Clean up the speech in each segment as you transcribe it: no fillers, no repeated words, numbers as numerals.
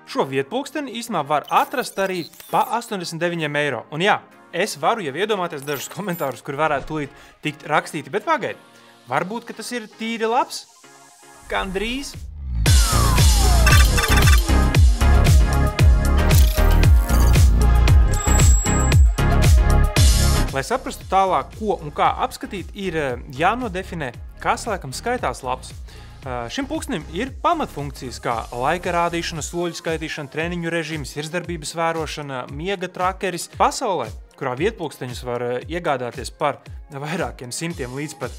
Šo vietpulksteni īstenībā var atrast arī pa 89 eiro. Un jā, es varu jau iedomāties dažus komentārus, kur varētu tūlīt tikt rakstīti, bet pagaidi. Varbūt, ka tas ir tīri labs? Gandrīz. Lai saprastu tālāk, ko un kā apskatīt, ir jānodefinē, kas laikam skaitās labs. Šim pulkstenim ir pamatfunkcijas kā laika rādīšana, soļu skaitīšana, treniņu režīms, sirdsdarbības vērošana, miega trakeris. Pasaulē, kurā vietpulksteņus var iegādāties par vairākiem simtiem līdz pat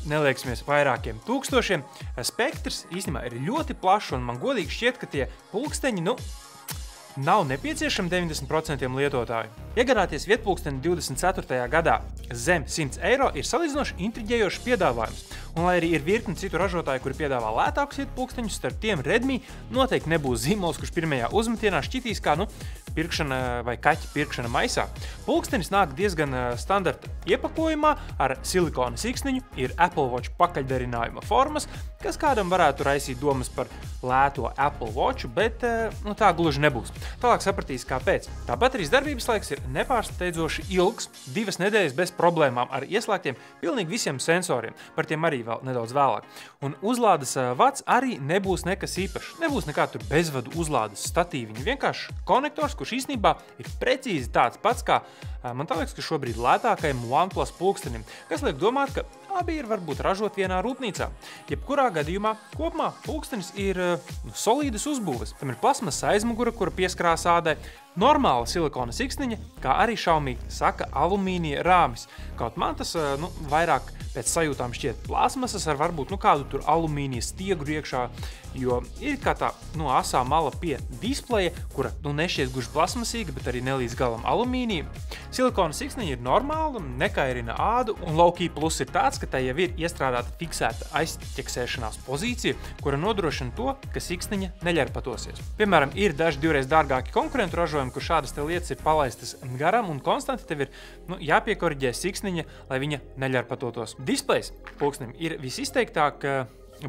nelieksimies vairākiem tūkstošiem, spektrs īstenībā ir ļoti plašs un man godīgi šķiet, ka tie pulksteņi, nav nepieciešami 90% lietotāju. Iegādāties vietpulksteni 24. gadā zem 100 eiro ir salīdzinoši intriģējošs piedāvājums. Un lai arī ir virkni citu ražotāju, kuri piedāvā lētākus vietpulksteņus, starp tiem Redmi noteikti nebūs zīmols, kurš pirmajā uzmetienā šķitīs kā pirkšana vai kaķa pirkšana maisā. Pulkstenis nāk diezgan standarta iepakojumā ar silikona siksniņu, ir Apple Watch pakaļdarinājuma formas, kas kādam varētu raisīt domas par lēto Apple Watchu, bet tā gluži nebūs. Tālāk sapratīs, kāpēc. Tāpat arī darbības laiks ir nepārsteidzoši ilgs, 2 nedēļas bez problēmām ar ieslēgtiem pilnīgi visiem sensoriem, par tiem arī vēl nedaudz vēlāk. Un uzlādes vats arī nebūs nekas īpašs. Nebūs nekā tur bezvadu uzlādes statīviņi. Vienkārši konektors, kurš īstenībā ir precīzi tāds pats, kā man tā liekas, ka šobrīd lētākajam OnePlus pulkstenim, kas liek domāt, ka abi ir varbūt ražot vienā rūpnīcā. Jebkurā gadījumā kopumā pulkstenis ir solīdas uzbūves. Tam ir plasmas aizmugura, kura pieskrās ādai, normāla silikona siksniņa, kā arī Xiaomi saka alumīnija rāmis. Kaut man tas vairāk pēc sajūtām šķiet plasmasas ar varbūt kādu tur alumīnija stiegru iekšā, jo ir kā tā asā mala pie displeja, kura nešķiet guži plasmasīga, bet arī nelīdz galam alumīnija. Silikona siksniņa ir normāla, nekairina ādu, un low-key plus ir tāds, ka tai jau ir iestrādāta fiksēta aizķeksēšanās pozīcija, kura nodrošina to, ka siksniņa neļarpatosies. Piemēram, ir daži divreiz dārgāki konkurentu ražojumi, kur šādas te lietas ir palaistas garam, un konstanti tev ir jāpiekoriģē siksniņa, lai viņa neļarpatotos. Displejs pulkstenim ir visizteiktāk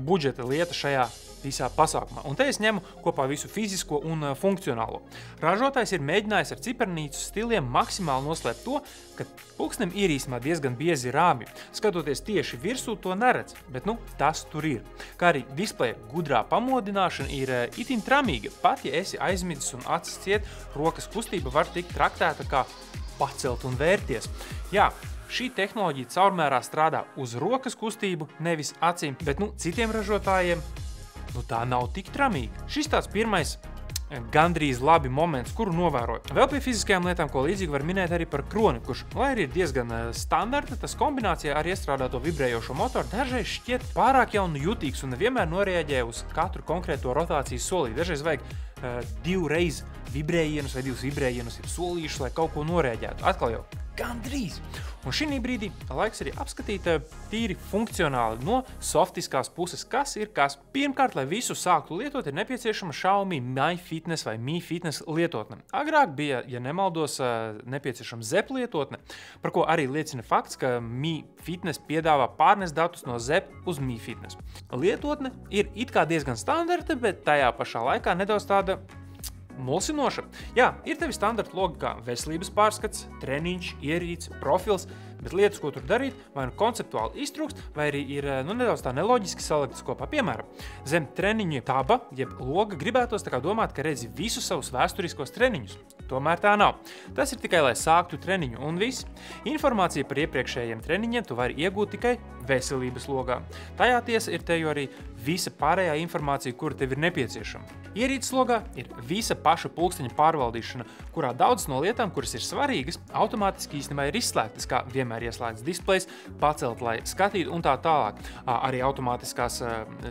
budžeta lieta šajā visā pasākumā. Un te es ņemu kopā visu fizisko un funkcionālo. Ražotājs ir mēģinājis ar cipernīcu stiliem maksimāli noslēpt to, ka pulkstenim ir īstenībā diezgan biezi rāmji. Skatoties tieši virsū, to neredz, bet tas tur ir. Kā arī displeja gudrā pamodināšana ir itin tramīga. Pat ja esi aizmidzis un acis ciet, rokas kustība var tikt traktēta kā pacelt un vērties. Jā, šī tehnoloģija caurmērā strādā uz rokas kustību, nevis acīm, bet citiem ražotājiem tā nav tik tramīga. Šis tāds pirmais gandrīz labi moments, kuru novēroju. Vēl pie fiziskajām lietām, ko līdzīgi var minēt arī par kroni, kurš, lai arī ir diezgan standarta, tas kombinācijā ar iestrādāto vibrējošo motoru dažreiz šķiet pārāk jau jutīgs un nevienmēr noreaģē uz katru konkrēto rotācijas solīti. Dažreiz vajag 2 reiz vibrējienus vai 2 vibrējienus ir solīšus, lai kaut ko noreaģētu. Atkal jau gandrīz. Un šī brīdī laiks arī apskatīt tīri funkcionāli no softiskās puses, kas ir kas. Pirmkārt, lai visu sāktu lietot, ir nepieciešama Xiaomi MyFitness vai Mi Fitness lietotne. Agrāk bija, ja nemaldos, nepieciešama ZEP lietotne, par ko arī liecina fakts, ka Mi Fitness piedāvā pārnest datus no ZEP uz Mi Fitness. Lietotne ir it kā diezgan standarta, bet tajā pašā laikā nedaudz tāda mulsinoša. Jā, ir tevi standarta logi kā veselības pārskats, treniņš, ierīce, profils, bet lietas, ko tur darīt, vai konceptuāli iztrūkst, vai arī ir nedaudz tā neloģiski saliktas kopā. Piemēram, zem treniņu taba, jeb loga gribētos tā kā domāt, ka redzi visus savus vēsturiskos treniņus. Tomēr tā nav. Tas ir tikai, lai sāktu treniņu un viss. Informācija par iepriekšējiem treniņiem tu vari iegūt tikai veselības logā. Tajā tiesa ir te jau arī visa pārējā informācija, kura tev ir nepieciešama. Ierīces logā ir visa paša pulksteņa pārvaldīšana, kurā daudzas no lietām, kuras ir svarīgas, automātiski īstenībā ir izslēgtas, kā vienmēr ieslēgts displejs, pacelt, lai skatītu un tā tālāk. Arī automātiskās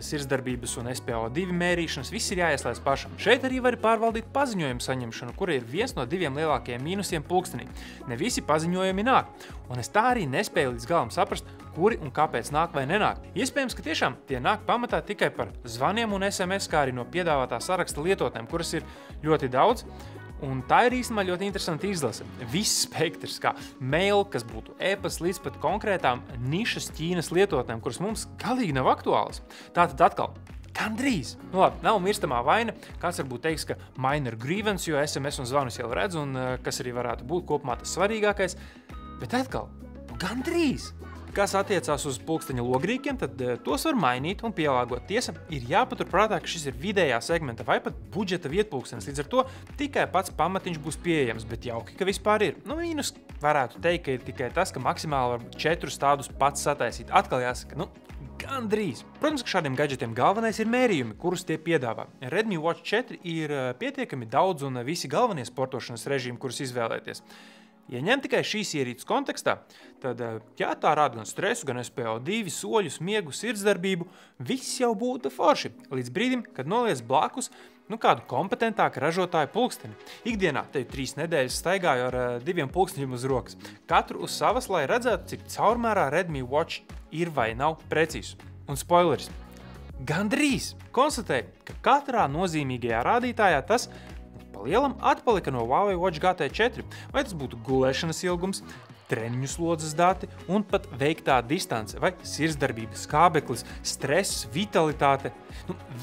sirdsdarbības un SPO2 mērīšanas, viss ir jāieslēdz pašam. Šeit arī var pārvaldīt paziņojumu saņemšanu, kura ir viens no 2 lielākajiem mīnusiem pulkstenī. Ne visi paziņojumi nāk, un es tā arī nespēju līdz galam saprast, kuri un kāpēc nāk vai nenāk. Iespējams, ka tiešām tie nāk pamatā tikai par zvaniem un SMS, kā arī no piedāvātā saraksta lietotnēm, kuras ir ļoti daudz. Un tā ir īstenībā ļoti interesanti izlase. Viss spektrs, kā mail, kas būtu e-pasts, līdz pat konkrētām nišas Ķīnas lietotnēm, kuras mums galīgi nav aktuālas. Tātad atkal, Gandrīz. Nu labi, nav mirstamā vaina. Kāds varbūt teiks, ka minor grievance, jo SMS un zvanus jau redz, un kas arī varētu būt kopumā tas svarīgākais. Bet atkal, gandrīz. Kas attiecās uz pulksteņa logrīkiem, tad tos var mainīt un pielāgot. Tiesa, ir jāpaturprātā, ka šis ir vidējā segmenta vai pat budžeta vietpulkstenis. Līdz ar to tikai pats pamatiņš būs pieejams, bet jauki, ka vispār ir. Nu, mīnus varētu teikt, ka ir tikai tas, ka maksimāli var 4 tādus pats sataisīt. Atkal jāsaka, gandrīz. Protams, ka šādiem gadžetiem galvenais ir mērījumi, kurus tie piedāvā. Redmi Watch 4 ir pietiekami daudz un visi galvenie sportošanas režīmi, kurus izvēlēties. Ja ņem tikai šīs ierīces kontekstā, tad tā rāda gan stresu, gan SPO2, soļus, miegu, sirdsdarbību, viss jau būtu forši, līdz brīdim, kad noliec blakus kādu kompetentāku ražotāju pulksteni. Ikdienā te 3 nedēļas staigāju ar 2 pulksteņiem uz rokas. Katru uz savas, lai redzētu, cik caurmērā Redmi Watch ir vai nav precīzs. Un spoileris. Gandrīz konstatēju, ka katrā nozīmīgajā rādītājā tas pa lielam atpalika no Huawei Watch GT4, vai tas būtu gulēšanas ilgums, treniņu slodzes dati un pat veiktā distance vai sirdsdarbības skābeklis, stress, vitalitāte.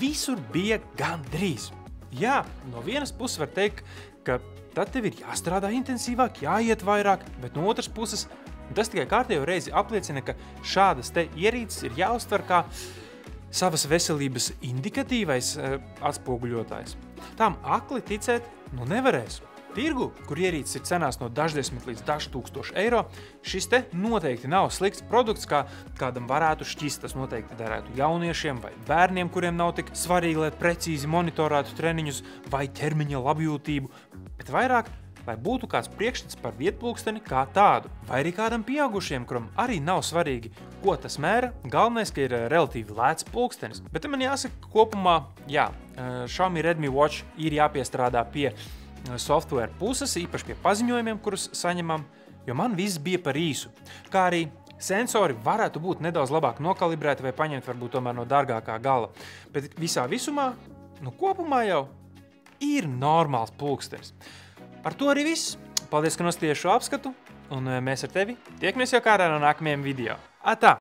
Visur bija gandrīz. Jā, no vienas puses var teikt, ka tad tev ir jāstrādā intensīvāk, jāiet vairāk, bet no otras puses tas tikai kārtējo reizi apliecina, ka šādas te ierīces ir jāuztver kā savas veselības indikatīvais atspoguļotājs. Tām akli ticēt nevarēs. Tirgu, kur ierīces ir cenās no daždesmit līdz dažu tūkstošu eiro, šis te noteikti nav slikts produkts, kā kādam varētu šķist. Tas noteikti derētu jauniešiem vai bērniem, kuriem nav tik svarīgi, lai precīzi monitorētu treniņus vai ķermeņa labjūtību, bet vairāk, lai būtu kāds priekšstats par vietpulksteni kā tādu, vai arī kādam pieaugušiem, kuram arī nav svarīgi, ko tas mēra, galvenais, ka ir relatīvi lēts pulkstenis. Bet man jāsaka, kopumā, Xiaomi Redmi Watch ir jāpiestrādā pie software puses, īpaši pie paziņojumiem, kurus saņemam, jo man viss bija par īsu. Kā arī sensori varētu būt nedaudz labāk nokalibrēti vai paņemt varbūt tomēr no dārgākā gala. Bet visā visumā, kopumā jau ir normāls pulkstenis. Ar to arī viss. Paldies, ka nostājāties šo apskatu, un mēs ar tevi tiekamies jau kādā no nākamajiem video. Atā!